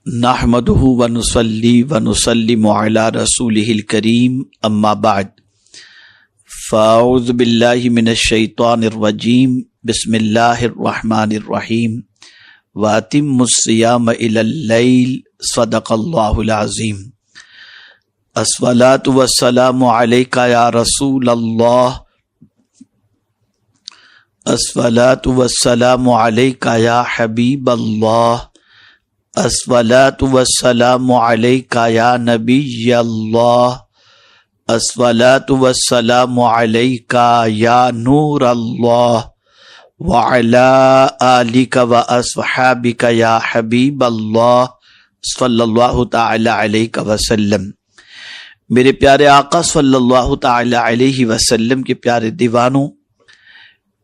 نحمدہ ونصلی ونسلم علی رسولہ الکریم اما بعد فاعوذ باللہ من الشیطان الرجیم بسم اللہ الرحمن الرحیم واتموا الصیام الی اللیل صدق اللہ العظیم الصلاۃ والسلام علیک یا رسول اللہ الصلاۃ والسلام علیک یا حبیب اللہ الصلاۃ والسلام علیک یا نبی اللہ الصلاۃ والسلام علیک یا نور اللہ وعلی آلک واصحابک یا حبیب اللہ صلی اللہ تعالی علیہ وسلم۔ میرے پیارے آقا صلی اللہ تعالی علیہ وسلم کے پیارے دیوانوں،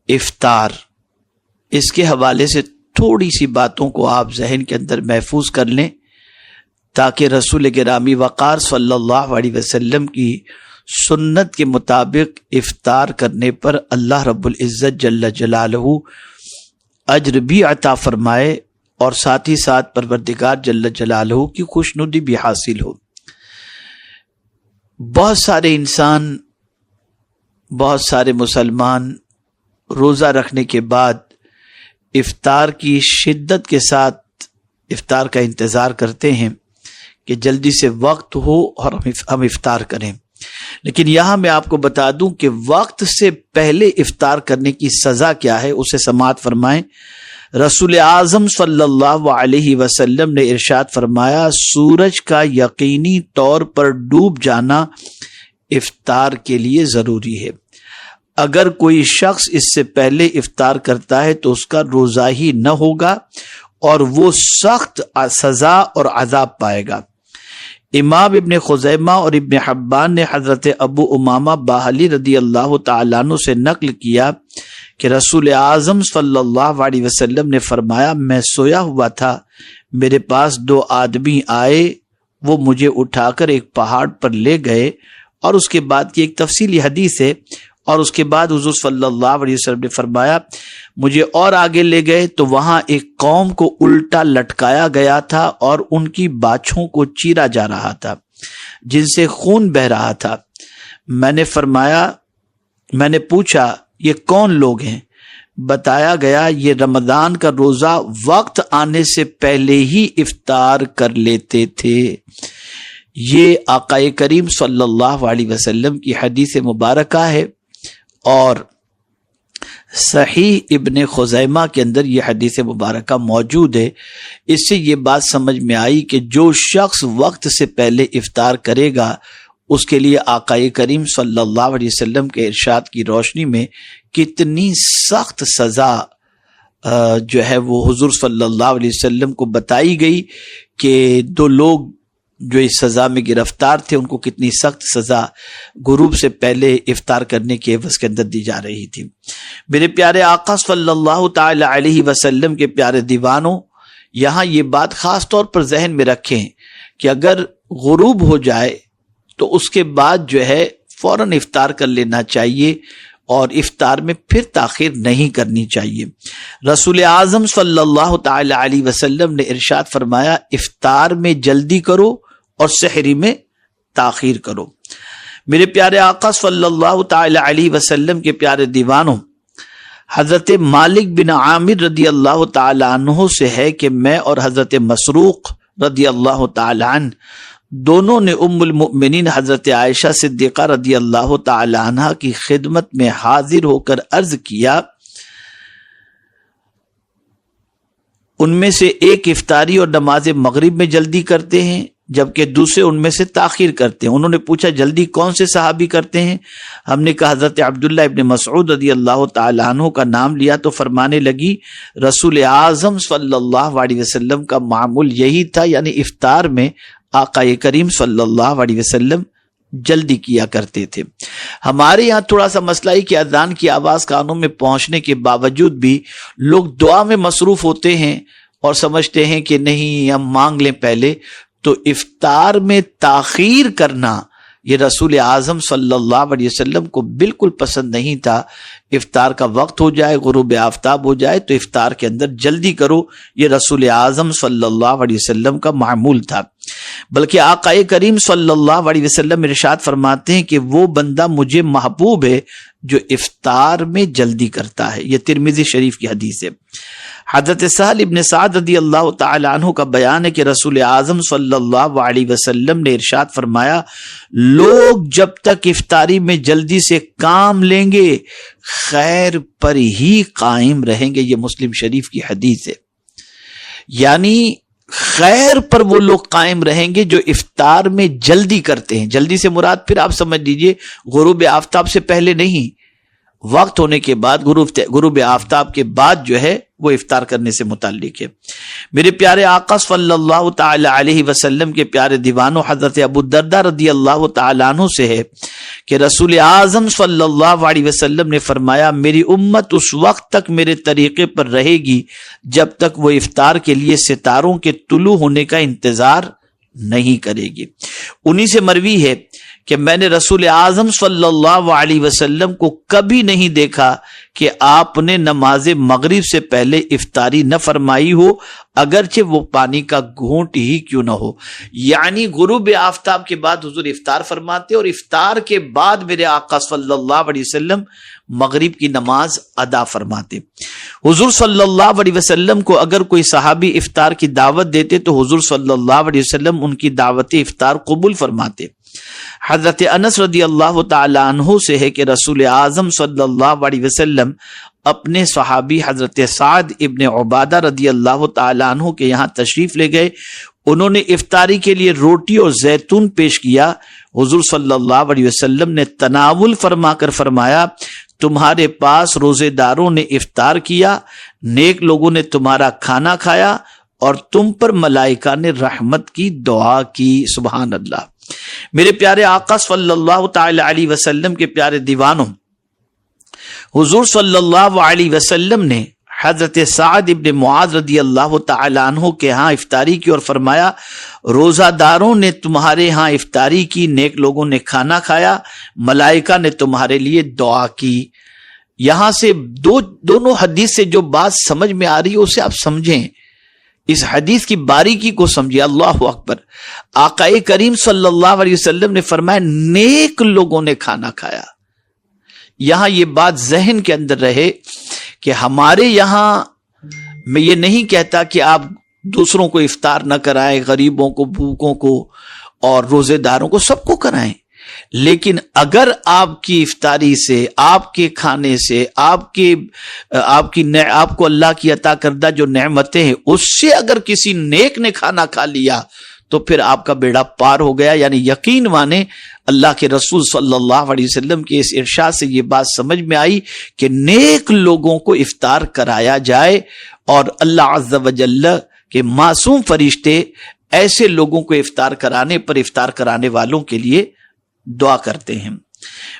افطار، اس کے حوالے سے تھوڑی سی باتوں کو آپ ذہن کے اندر محفوظ کر لیں تاکہ رسول گرامی وقار صلی اللہ علیہ وسلم کی سنت کے مطابق افطار کرنے پر اللہ رب العزت جل جلالہ اجر بھی عطا فرمائے اور ساتھ ہی ساتھ پروردگار جل جلالہ کی خوشنودی بھی حاصل ہو۔ بہت سارے انسان، بہت سارے مسلمان روزہ رکھنے کے بعد افطار کی شدت کے ساتھ افطار کا انتظار کرتے ہیں کہ جلدی سے وقت ہو اور ہم افطار کریں، لیکن یہاں میں آپ کو بتا دوں کہ وقت سے پہلے افطار کرنے کی سزا کیا ہے، اسے سماعت فرمائیں۔ رسول اعظم صلی اللہ علیہ وسلم نے ارشاد فرمایا، سورج کا یقینی طور پر ڈوب جانا افطار کے لیے ضروری ہے۔ اگر کوئی شخص اس سے پہلے افطار کرتا ہے تو اس کا روزہ ہی نہ ہوگا اور وہ سخت سزا اور عذاب پائے گا۔ امام ابن خزیمہ اور ابن حبان نے حضرت ابو امامہ باہلی رضی اللہ تعالیٰ عنہ سے نقل کیا کہ رسول اعظم صلی اللہ علیہ وسلم نے فرمایا، میں سویا ہوا تھا، میرے پاس دو آدمی آئے، وہ مجھے اٹھا کر ایک پہاڑ پر لے گئے، اور اس کے بعد کی ایک تفصیلی حدیث ہے، اور اس کے بعد حضور صلی اللہ علیہ وسلم نے فرمایا، مجھے اور آگے لے گئے تو وہاں ایک قوم کو الٹا لٹکایا گیا تھا اور ان کی باچھوں کو چیرا جا رہا تھا جن سے خون بہ رہا تھا۔ میں نے پوچھا یہ کون لوگ ہیں؟ بتایا گیا یہ رمضان کا روزہ وقت آنے سے پہلے ہی افطار کر لیتے تھے۔ یہ آقا کریم صلی اللہ علیہ وسلم کی حدیث مبارکہ ہے، اور صحیح ابن خزیمہ کے اندر یہ حدیث مبارکہ موجود ہے۔ اس سے یہ بات سمجھ میں آئی کہ جو شخص وقت سے پہلے افطار کرے گا اس کے لیے آقا کریم صلی اللہ علیہ وسلم کے ارشاد کی روشنی میں کتنی سخت سزا جو ہے وہ حضور صلی اللہ علیہ وسلم کو بتائی گئی کہ دو لوگ جو اس سزا میں گرفتار تھے ان کو کتنی سخت سزا غروب سے پہلے افطار کرنے کے عوض کے اندر دی جا رہی تھی۔ میرے پیارے آقا صلی اللہ تعالی علیہ وسلم کے پیارے دیوانوں، یہاں یہ بات خاص طور پر ذہن میں رکھیں کہ اگر غروب ہو جائے تو اس کے بعد جو ہے فوراً افطار کر لینا چاہیے اور افطار میں پھر تاخیر نہیں کرنی چاہیے۔ رسول اعظم صلی اللہ تعالی علیہ وسلم نے ارشاد فرمایا، افطار میں جلدی کرو اور سحری میں تاخیر کرو۔ میرے پیارے آقا صلی اللہ تعالی علیہ وسلم کے پیارے دیوانوں، حضرت مالک بن عامر رضی اللہ تعالی عنہ سے ہے کہ میں اور حضرت مسروق رضی اللہ تعالی عنہ دونوں نے ام المؤمنین حضرت عائشہ صدیقہ رضی اللہ تعالی عنہ کی خدمت میں حاضر ہو کر عرض کیا، ان میں سے ایک افطاری اور نماز مغرب میں جلدی کرتے ہیں جبکہ دوسرے ان میں سے تاخیر کرتے ہیں۔ انہوں نے پوچھا جلدی کون سے صحابی کرتے ہیں؟ ہم نے کہا حضرت عبداللہ ابن مسعود رضی اللہ تعالی عنہ کا نام لیا تو فرمانے لگی، رسول اعظم صلی اللہ علیہ وسلم کا معمول یہی تھا، یعنی افطار میں آقا کریم صلی اللہ علیہ وسلم جلدی کیا کرتے تھے۔ ہمارے یہاں تھوڑا سا مسئلہ ہے کہ اذان کی آواز کانوں میں پہنچنے کے باوجود بھی لوگ دعا میں مصروف ہوتے ہیں اور سمجھتے ہیں کہ نہیں ہم مانگ لیں پہلے، تو افطار میں تاخیر کرنا یہ رسول اعظم صلی اللہ علیہ وسلم کو بالکل پسند نہیں تھا افطار کا وقت ہو جائے، غروب آفتاب ہو جائے تو افطار کے اندر جلدی کرو، یہ رسول اعظم صلی اللہ علیہ وسلم کا معمول تھا۔ بلکہ آقا کریم صلی اللہ علیہ وسلم ارشاد فرماتے ہیں کہ وہ بندہ مجھے محبوب ہے جو افطار میں جلدی کرتا ہے، یہ ترمذی شریف کی حدیث ہے۔ حضرت سہل ابن سعد رضی اللہ تعالی عنہ کا بیان ہے کہ رسول اعظم صلی اللہ علیہ وسلم نے ارشاد فرمایا، لوگ جب تک افطاری میں جلدی سے کام لیں گے خیر پر ہی قائم رہیں گے، یہ مسلم شریف کی حدیث ہے۔ یعنی خیر پر وہ لوگ قائم رہیں گے جو افطار میں جلدی کرتے ہیں۔ جلدی سے مراد پھر آپ سمجھ لیجئے غروب آفتاب سے پہلے نہیں، وقت ہونے کے بعد، غروب آفتاب کے بعد جو ہے وہ افطار کرنے سے متعلق ہے۔ میرے پیارے آقا صلی اللہ تعالی علیہ وسلم کے پیارے دیوانوں حضرت ابو الدرداء رضی اللہ تعالی عنہ سے ہے کہ رسول اعظم صلی اللہ علیہ وسلم نے فرمایا، میری امت اس وقت تک میرے طریقے پر رہے گی جب تک وہ افطار کے لیے ستاروں کے طلوع ہونے کا انتظار نہیں کرے گی۔ انہی سے مروی ہے کہ میں نے رسول اعظم صلی اللہ علیہ وسلم کو کبھی نہیں دیکھا کہ آپ نے نماز مغرب سے پہلے افطاری نہ فرمائی ہو، اگرچہ وہ پانی کا گھونٹ ہی کیوں نہ ہو۔ یعنی غروب آفتاب کے بعد حضور افطار فرماتے اور افطار کے بعد میرے آقا صلی اللہ علیہ وسلم مغرب کی نماز ادا فرماتے۔ حضور صلی اللہ علیہ وسلم کو اگر کوئی صحابی افطار کی دعوت دیتے تو حضور صلی اللہ علیہ وسلم ان کی دعوت افطار قبول فرماتے۔ حضرت انس رضی اللہ تعالی عنہ سے ہے کہ رسول اعظم صلی اللہ علیہ وسلم اپنے صحابی حضرت سعد ابن عبادہ رضی اللہ تعالی عنہ کے یہاں تشریف لے گئے۔ انہوں نے افطاری کے لیے روٹی اور زیتون پیش کیا۔ حضور صلی اللہ علیہ وسلم نے تناول فرما کر فرمایا، تمہارے پاس روزے داروں نے افطار کیا، نیک لوگوں نے تمہارا کھانا کھایا اور تم پر ملائکہ نے رحمت کی دعا کی۔ سبحان اللہ۔ میرے پیارے آقا صلی اللہ تعالی علیہ وسلم کے پیارے دیوانوں، حضور صلی اللہ علیہ وسلم نے حضرت سعد ابن معاذ رضی اللہ تعالی عنہ کے ہاں افطاری کی اور فرمایا، روزہ داروں نے تمہارے ہاں افطاری کی، نیک لوگوں نے کھانا کھایا، ملائکہ نے تمہارے لیے دعا کی۔ یہاں سے دونوں حدیث سے جو بات سمجھ میں آ رہی ہے اسے آپ سمجھیں، اس حدیث کی باریکی کو سمجھے۔ اللہ اکبر۔ آقا کریم صلی اللہ علیہ وسلم نے فرمایا نیک لوگوں نے کھانا کھایا۔ یہاں یہ بات ذہن کے اندر رہے کہ ہمارے یہاں میں یہ نہیں کہتا کہ آپ دوسروں کو افطار نہ کرائیں، غریبوں کو، بھوکوں کو اور روزے داروں کو، سب کو کرائیں، لیکن اگر آپ کی افطاری سے، آپ کے کھانے سے، آپ کو اللہ کی عطا کردہ جو نعمتیں ہیں اس سے اگر کسی نیک نے کھانا کھا لیا تو پھر آپ کا بیڑا پار ہو گیا۔ یعنی یقین مانے اللہ کے رسول صلی اللہ علیہ وسلم کے اس ارشاد سے یہ بات سمجھ میں آئی کہ نیک لوگوں کو افطار کرایا جائے، اور اللہ عز و جل کے معصوم فرشتے ایسے لوگوں کو افطار کرانے پر افطار کرانے والوں کے لیے دعا کرتے ہیں۔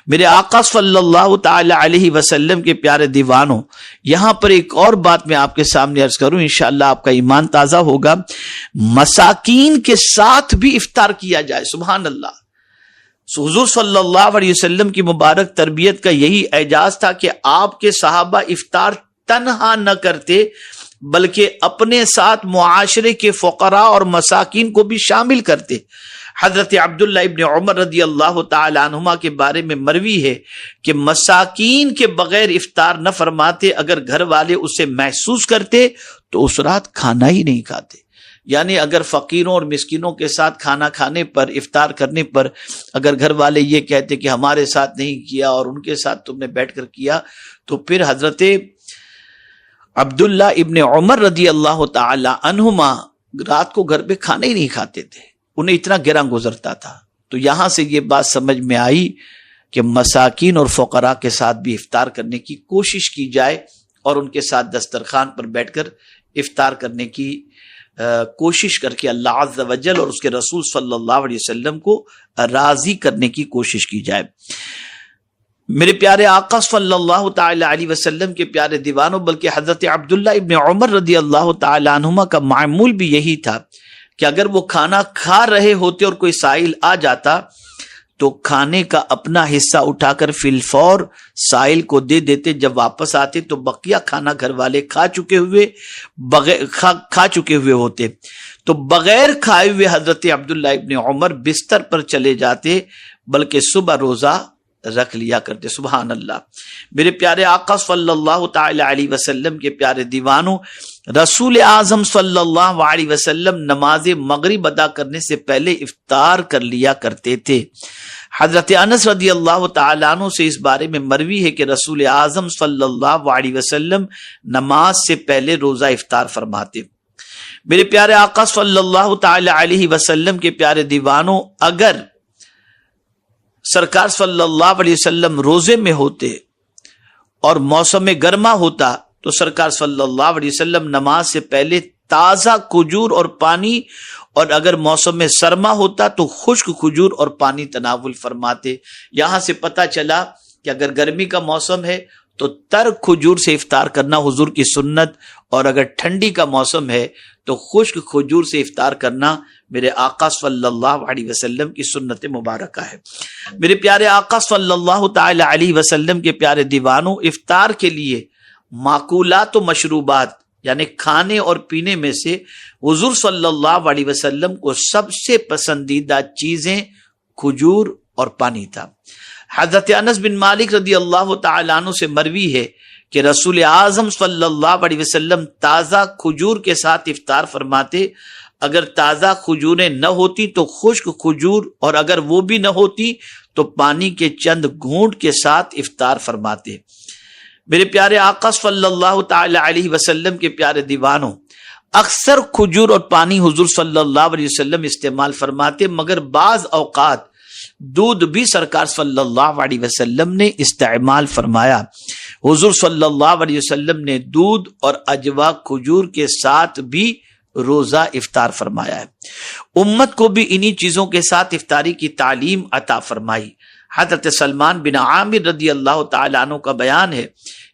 میرے آقا صلی اللہ تعالی علیہ وسلم کے پیارے دیوانوں، یہاں پر ایک اور بات میں آپ کے سامنے عرض کروں، انشاءاللہ آپ کا ایمان تازہ ہوگا۔ مساکین کے ساتھ بھی افطار کیا جائے، سبحان اللہ۔ حضور صلی اللہ علیہ وسلم کی مبارک تربیت کا یہی اعجاز تھا کہ آپ کے صحابہ افطار تنہا نہ کرتے بلکہ اپنے ساتھ معاشرے کے فقراء اور مساکین کو بھی شامل کرتے۔ حضرت عبداللہ ابن عمر رضی اللہ تعالی عنہما کے بارے میں مروی ہے کہ مساکین کے بغیر افطار نہ فرماتے، اگر گھر والے اسے محسوس کرتے تو اس رات کھانا ہی نہیں کھاتے۔ یعنی اگر فقیروں اور مسکینوں کے ساتھ کھانا کھانے پر، افطار کرنے پر اگر گھر والے یہ کہتے کہ ہمارے ساتھ نہیں کیا اور ان کے ساتھ تم نے بیٹھ کر کیا، تو پھر حضرت عبداللہ ابن عمر رضی اللہ تعالی عنہما رات کو گھر پہ کھانا ہی نہیں کھاتے تھے، انہیں اتنا گراں گزرتا تھا۔ تو یہاں سے یہ بات سمجھ میں آئی کہ مساکین اور فقراء کے ساتھ بھی افطار کرنے کی کوشش کی جائے اور ان کے ساتھ دسترخوان پر بیٹھ کر افطار کرنے کی کوشش کر کے اللہ عز و جل اور اس کے رسول صلی اللہ علیہ وسلم کو راضی کرنے کی کوشش کی جائے۔ میرے پیارے آقا صلی اللہ تعالی علیہ وسلم کے پیارے دیوانوں، بلکہ حضرت عبداللہ ابن عمر رضی اللہ تعالی عنہما کا معمول بھی یہی تھا کہ اگر وہ کھانا کھا رہے ہوتے اور کوئی سائل آ جاتا تو کھانے کا اپنا حصہ اٹھا کر فی الفور سائل کو دے دیتے. جب واپس آتے تو بقیہ کھانا گھر والے کھا چکے ہوئے ہوتے. تو بغیر کھائے ہوئے حضرت عبداللہ ابن عمر بستر پر چلے جاتے بلکہ صبح روزہ رکھ لیا کرتے. سبحان اللہ. میرے پیارے آقا صلی اللہ تعالی علیہ وسلم کے پیارے دیوانوں، رسول اعظم صلی اللہ علیہ وسلم نماز مغرب ادا کرنے سے پہلے افطار کر لیا کرتے تھے. حضرت انس رضی اللہ تعالیٰ عنہ سے اس بارے میں مروی ہے کہ رسول اعظم صلی اللہ علیہ وسلم نماز سے پہلے روزہ افطار فرماتے. میرے پیارے آقا صلی اللہ تعالی علیہ وسلم کے پیارے دیوانوں، اگر سرکار صلی اللہ علیہ وسلم روزے میں ہوتے اور موسم گرما ہوتا تو سرکار صلی اللہ علیہ وسلم نماز سے پہلے تازہ کھجور اور پانی، اور اگر موسم سرما ہوتا تو خشک کھجور اور پانی تناول فرماتے. یہاں سے پتہ چلا کہ اگر گرمی کا موسم ہے تو تر کھجور سے افطار کرنا حضور کی سنت، اور اگر ٹھنڈی کا موسم ہے تو خشک کھجور سے افطار کرنا میرے آقا صلی اللہ علیہ وسلم کی سنت مبارکہ ہے. میرے پیارے آقا صلی اللہ تعالی علیہ وسلم کے پیارے دیوانوں، افطار کے لیے معقولات و مشروبات یعنی کھانے اور پینے میں سے حضور صلی اللہ علیہ وسلم کو سب سے پسندیدہ چیزیں کھجور اور پانی تھا. حضرت انس بن مالک رضی اللہ تعالیٰ عنہ سے مروی ہے کہ رسول اعظم صلی اللہ علیہ وسلم تازہ کھجور کے ساتھ افطار فرماتے. اگر تازہ کھجوریں نہ ہوتی تو خشک کھجور، اور اگر وہ بھی نہ ہوتی تو پانی کے چند گھونٹ کے ساتھ افطار فرماتے. میرے پیارے آقا صلی اللہ تعالی علیہ وسلم کے پیارے دیوانوں، اکثر کھجور اور پانی حضور صلی اللہ علیہ وسلم استعمال فرماتے، مگر بعض اوقات دودھ بھی سرکار صلی اللہ علیہ وسلم نے استعمال فرمایا. حضور صلی اللہ علیہ وسلم نے دودھ اور اجوا کھجور کے ساتھ بھی روزہ افطار فرمایا ہے. امت کو بھی انہی چیزوں کے ساتھ افطاری کی تعلیم عطا فرمائی. حضرت سلمان بن عامر رضی اللہ تعالیٰ عنہ کا بیان ہے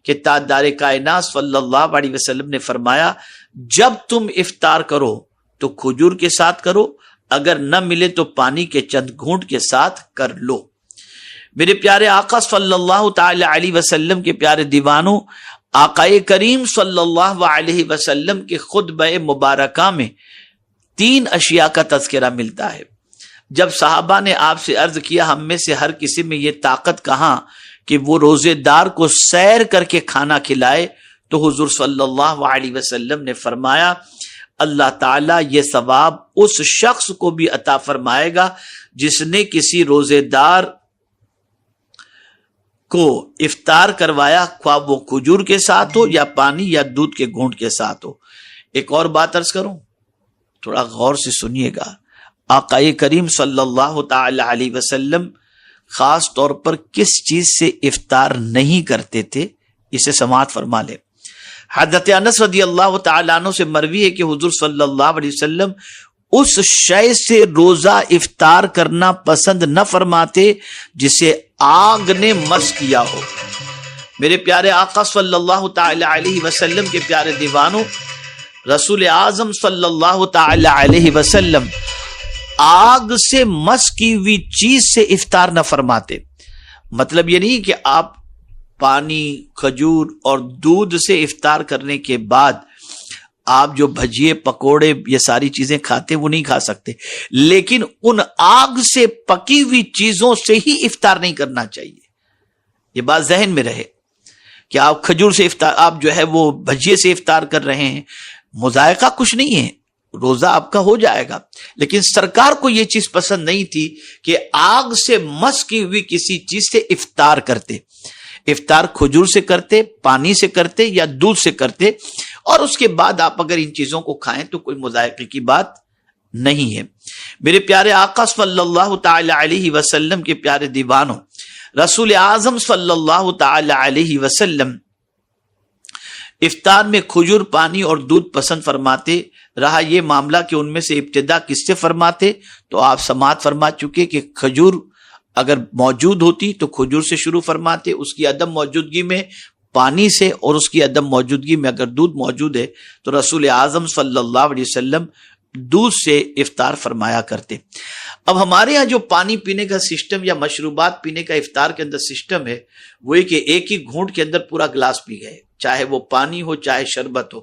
کہ تاجدار کائنات صلی اللہ علیہ وسلم نے فرمایا، جب تم افطار کرو تو کھجور کے ساتھ کرو، اگر نہ ملے تو پانی کے چند گھونٹ کے ساتھ کر لو. میرے پیارے آقا صلی اللہ تعالی علیہ وسلم کے پیارے دیوانوں، آقا کریم صلی اللہ علیہ وسلم کے خطبہ مبارکہ میں 3 اشیاء کا تذکرہ ملتا ہے. جب صحابہ نے آپ سے عرض کیا ہم میں سے ہر کسی میں یہ طاقت کہاں کہ وہ روزے دار کو سیر کر کے کھانا کھلائے، تو حضور صلی اللہ علیہ وسلم نے فرمایا اللہ تعالیٰ یہ ثواب اس شخص کو بھی عطا فرمائے گا جس نے کسی روزے دار کو افطار کروایا، خواہ وہ کھجور کے ساتھ ہو یا پانی یا دودھ کے گھونٹ کے ساتھ ہو. ایک اور بات عرض کروں، تھوڑا غور سے سنیے گا. آقا کریم صلی اللہ تعالی علیہ وسلم خاص طور پر کس چیز سے افطار نہیں کرتے تھے، اسے سماعت فرما لے. حضرت انس رضی اللہ تعالیٰ عنہ سے مروی ہے کہ حضور صلی اللہ علیہ وسلم اس شے سے روزہ افطار کرنا پسند نہ فرماتے جسے آگ نے مس کیا ہو. میرے پیارے آقا صلی اللہ تعالی علیہ وسلم کے پیارے دیوانوں، رسول اعظم صلی اللہ تعالی علیہ وسلم آگ سے مس کی ہوئی چیز سے افطار نہ فرماتے. مطلب یہ نہیں کہ آپ پانی، کھجور اور دودھ سے افطار کرنے کے بعد آپ جو بھجیے، پکوڑے، یہ ساری چیزیں کھاتے وہ نہیں کھا سکتے، لیکن ان آگ سے پکی ہوئی چیزوں سے ہی افطار نہیں کرنا چاہیے. یہ بات ذہن میں رہے کہ آپ کھجور سے افطار، آپ جو ہے وہ بھجیے سے افطار کر رہے ہیں، مذائقہ کچھ نہیں ہے، روزہ آپ کا ہو جائے گا. لیکن سرکار کو یہ چیز پسند نہیں تھی کہ آگ سے مس کی ہوئی کسی چیز سے افطار کرتے. افطار کھجور سے کرتے، پانی سے کرتے یا دودھ سے کرتے، اور اس کے بعد آپ اگر ان چیزوں کو کھائیں تو کوئی مذائقے کی بات نہیں ہے. میرے پیارے آقا صلی اللہ تعالی علیہ وسلم کے پیارے دیوانوں، رسول اعظم صلی اللہ تعالی علیہ وسلم افطار میں کھجور، پانی اور دودھ پسند فرماتے. رہا یہ معاملہ کہ ان میں سے ابتدا کس سے فرماتے، تو آپ سماعت فرما چکے کہ کھجور اگر موجود ہوتی تو کھجور سے شروع فرماتے، اس کی عدم موجودگی میں پانی سے، اور اس کی عدم موجودگی میں اگر دودھ موجود ہے تو رسول اعظم صلی اللہ علیہ وسلم دودھ سے افطار فرمایا کرتے۔ اب ہمارے ہاں جو پانی پینے کا سسٹم یا مشروبات پینے کا افطار کے اندر سسٹم ہے وہ ہے کہ ایک ہی گھونٹ کے اندر پورا گلاس پی گئے، چاہے وہ پانی ہو چاہے شربت ہو۔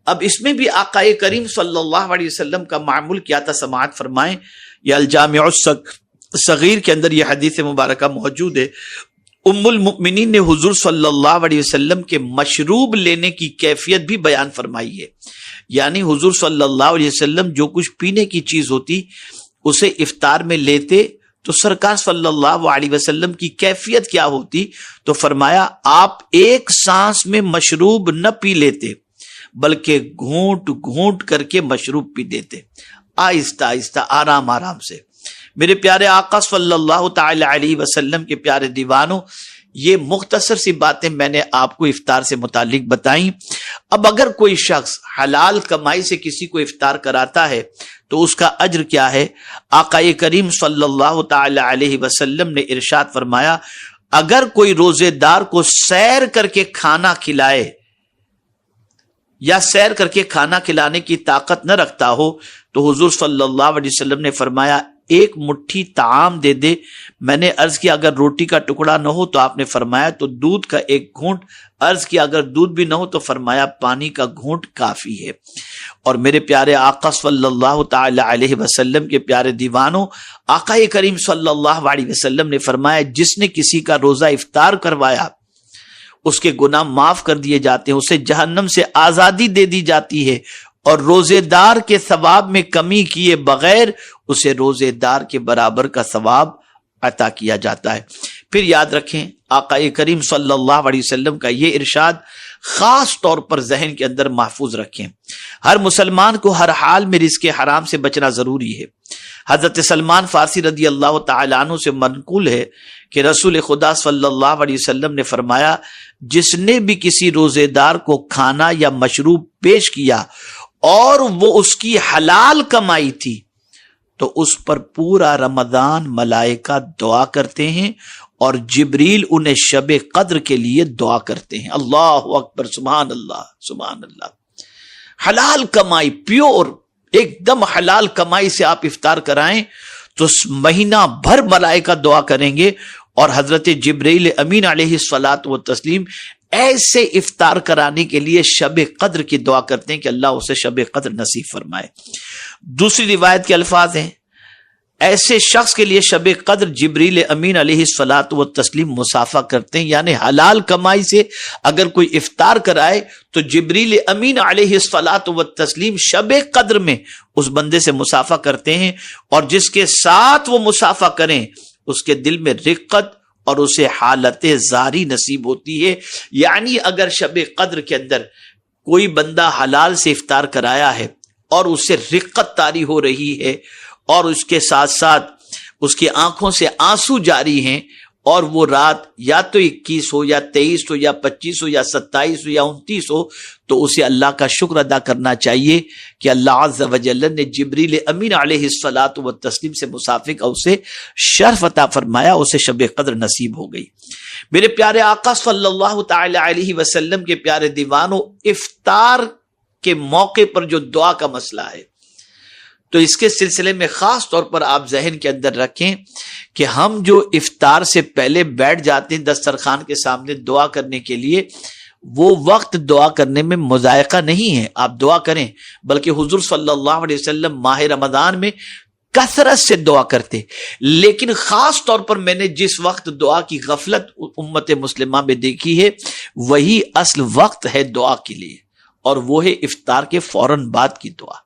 اب اس میں بھی آقا کریم صلی اللہ علیہ وسلم کا معمول کیا تھا، سماعت فرمائیں۔ یا الجامع الصغیر کے اندر یہ حدیث مبارکہ موجود ہے۔ ام المؤمنین نے حضور صلی اللہ علیہ وسلم کے مشروب لینے کی کیفیت بھی بیان فرمائی ہے، یعنی حضور صلی اللہ علیہ وسلم جو کچھ پینے کی چیز ہوتی اسے افطار میں لیتے تو سرکار صلی اللہ علیہ وسلم کی کیفیت کیا ہوتی، تو فرمایا آپ ایک سانس میں مشروب نہ پی لیتے بلکہ گھونٹ گھونٹ کر کے مشروب پی دیتے، آہستہ آہستہ آرام آرام سے۔ میرے پیارے آقا صلی اللہ تعالی علیہ وسلم کے پیارے دیوانوں، یہ مختصر سی باتیں میں نے آپ کو افطار سے متعلق بتائیں۔ اب اگر کوئی شخص حلال کمائی سے کسی کو افطار کراتا ہے تو اس کا اجر کیا ہے؟ آقا کریم صلی اللہ تعالی علیہ وسلم نے ارشاد فرمایا، اگر کوئی روزے دار کو سیر کر کے کھانا کھلائے یا سیر کر کے کھانا کھلانے کی طاقت نہ رکھتا ہو تو حضور صلی اللہ علیہ وسلم نے فرمایا ایک مٹھی طعام دے دے۔ میں نے عرض کیا اگر روٹی کا ٹکڑا نہ ہو تو آپ نے فرمایا تو دودھ کا ایک گھونٹ، عرض کیا اگر دودھ بھی نہ ہو تو فرمایا پانی کا گھونٹ کافی ہے۔ اور میرے پیارے آقا صلی اللہ تعالی علیہ وسلم کے پیارے دیوانوں، آقا کریم صلی اللہ علیہ وسلم نے فرمایا جس نے کسی کا روزہ افطار کروایا اس کے گناہ معاف کر دیے جاتے ہیں، اسے جہنم سے آزادی دے دی جاتی ہے، اور روزے دار کے ثواب میں کمی کیے بغیر اسے روزے دار کے برابر کا ثواب عطا کیا جاتا ہے۔ پھر یاد رکھیں آقا کریم صلی اللہ علیہ وسلم کا یہ ارشاد خاص طور پر ذہن کے اندر محفوظ رکھیں، ہر مسلمان کو ہر حال میں رزق حرام سے بچنا ضروری ہے۔ حضرت سلمان فارسی رضی اللہ تعالیٰ عنہ سے منقول ہے کہ رسول خدا صلی اللہ علیہ وسلم نے فرمایا جس نے بھی کسی روزے دار کو کھانا یا مشروب پیش کیا اور وہ اس کی حلال کمائی تھی تو اس پر پورا رمضان ملائکہ دعا کرتے ہیں اور جبریل انہیں شب قدر کے لیے دعا کرتے ہیں۔ اللہ اکبر، سبحان اللہ سبحان اللہ۔ حلال کمائی، پیور ایک دم حلال کمائی سے آپ افطار کرائیں تو مہینہ بھر ملائکہ دعا کریں گے، اور حضرت جبریل امین علیہ الصلاۃ والتسلیم ایسے افطار کرانے کے لیے شب قدر کی دعا کرتے ہیں کہ اللہ اسے شب قدر نصیب فرمائے۔ دوسری روایت کے الفاظ ہیں ایسے شخص کے لیے شب قدر جبریل امین علیہ الصلاۃ والتسلیم مسافہ کرتے ہیں، یعنی حلال کمائی سے اگر کوئی افطار کرائے تو جبریل امین علیہ الصلاۃ والتسلیم شب قدر میں اس بندے سے مسافہ کرتے ہیں، اور جس کے ساتھ وہ مسافہ کریں اس کے دل میں رقت اور اسے حالت زاری نصیب ہوتی ہے۔ یعنی اگر شب قدر کے اندر کوئی بندہ حلال سے افطار کرایا ہے اور اسے رقت طاری ہو رہی ہے اور اس کے ساتھ ساتھ اس کی آنکھوں سے آنسو جاری ہیں، اور وہ رات یا تو 21 ہو یا 23 ہو یا 25 ہو یا 27 ہو یا 29 ہو، تو اسے اللہ کا شکر ادا کرنا چاہیے کہ اللہ عز و جل نے جبریل امین علیہ الصلاۃ والتسلیم سے مسافر کا اسے شرف عطا فرمایا، اسے شب قدر نصیب ہو گئی۔ میرے پیارے آقا صلی اللہ تعالی علیہ وسلم کے پیارے دیوانوں، افطار کے موقع پر جو دعا کا مسئلہ ہے تو اس کے سلسلے میں خاص طور پر آپ ذہن کے اندر رکھیں کہ ہم جو افطار سے پہلے بیٹھ جاتے ہیں دسترخوان کے سامنے دعا کرنے کے لیے، وہ وقت دعا کرنے میں مذائقہ نہیں ہے، آپ دعا کریں، بلکہ حضور صلی اللہ علیہ وسلم ماہ رمضان میں کثرت سے دعا کرتے، لیکن خاص طور پر میں نے جس وقت دعا کی غفلت امت مسلمہ میں دیکھی ہے وہی اصل وقت ہے دعا کے لیے، اور وہ ہے افطار کے فوراً بعد کی دعا۔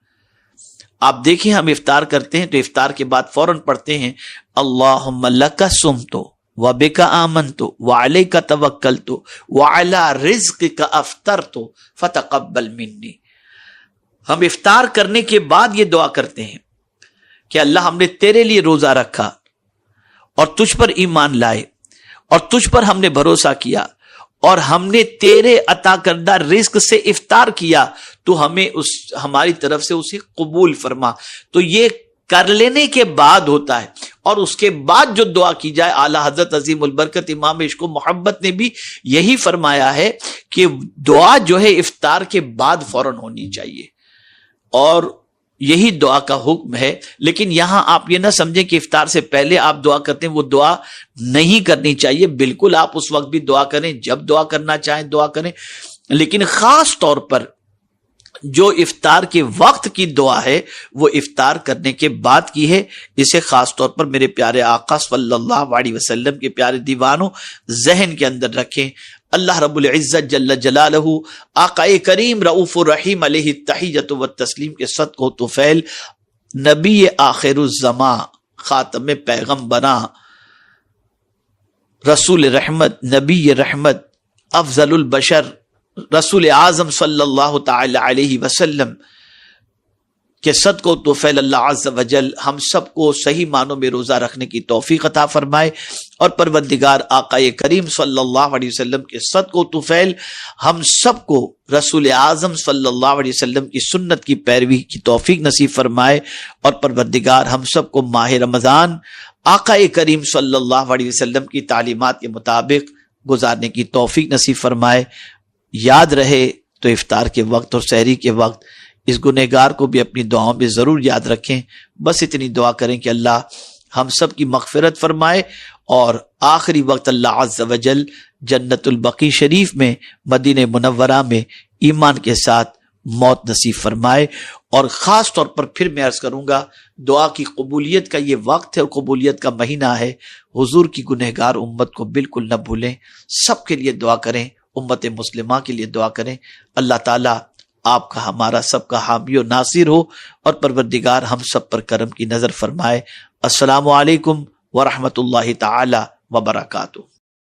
آپ دیکھیں ہم افطار کرتے ہیں تو افطار کے بعد فوراً پڑھتے ہیں اللہم لک صمت وبک آمنت وعلیک توکلت وعلی رزقک افطرت فتقبل منی۔ ہم افطار کرنے کے بعد یہ دعا کرتے ہیں کہ اللہ ہم نے تیرے لیے روزہ رکھا اور تجھ پر ایمان لائے اور تجھ پر ہم نے بھروسہ کیا اور ہم نے تیرے عطا کردہ رزق سے افطار کیا، تو ہمیں ہماری طرف سے اسے قبول فرما۔ تو یہ کر لینے کے بعد ہوتا ہے، اور اس کے بعد جو دعا کی جائے، اعلیٰ حضرت عظیم البرکت امام عشق و محبت نے بھی یہی فرمایا ہے کہ دعا جو ہے افطار کے بعد فوراً ہونی چاہیے۔ اور یہی دعا کا حکم ہے. لیکن یہاں آپ یہ نہ سمجھیں کہ افطار سے پہلے آپ دعا کرتے ہیں وہ دعا نہیں کرنی چاہیے. بالکل آپ اس وقت بھی دعا کریں، جب دعا کرنا چاہیں دعا کریں، لیکن خاص طور پر جو افطار کے وقت کی دعا ہے وہ افطار کرنے کے بعد کی ہے. اسے خاص طور پر میرے پیارے آقا صلی اللہ علیہ وسلم کے پیارے دیوانوں ذہن کے اندر رکھیں. اللہ رب العزت جل جلالہ آقا کریم رؤوف الرحیم علیہ التحیۃ والتسلیم کے صدق و طفیل نبی آخر الزمان، خاتم پیغمبراں، رسول رحمت، نبی رحمت، افضل البشر، رسول اعظم صلی اللہ تعالی علیہ وسلم کہ صدق و طفیل اللہ عز و جل ہم سب کو صحیح معنوں میں روزہ رکھنے کی توفیق عطا فرمائے، اور پروردگار آقا کریم صلی اللہ علیہ وسلم کے صدق و طفیل ہم سب کو رسول اعظم صلی اللہ علیہ وسلم کی سنت کی پیروی کی توفیق نصیب فرمائے، اور پروردگار ہم سب کو ماہ رمضان آقا کریم صلی اللہ علیہ وسلم کی تعلیمات کے مطابق گزارنے کی توفیق نصیب فرمائے. یاد رہے تو افطار کے وقت اور سحری کے وقت اس گنہگار کو بھی اپنی دعاؤں میں ضرور یاد رکھیں. بس اتنی دعا کریں کہ اللہ ہم سب کی مغفرت فرمائے، اور آخری وقت اللہ عز و جل جنت البقیع شریف میں مدینہ منورہ میں ایمان کے ساتھ موت نصیب فرمائے. اور خاص طور پر پھر میں عرض کروں گا، دعا کی قبولیت کا یہ وقت ہے اور قبولیت کا مہینہ ہے. حضور کی گنہگار امت کو بالکل نہ بھولیں، سب کے لیے دعا کریں، امت مسلمہ کے لیے دعا کریں. اللہ تعالیٰ آپ کا ہمارا سب کا حامی و ناصر ہو، اور پروردگار ہم سب پر کرم کی نظر فرمائے. السلام علیکم ورحمۃ اللہ تعالی وبرکاتہ.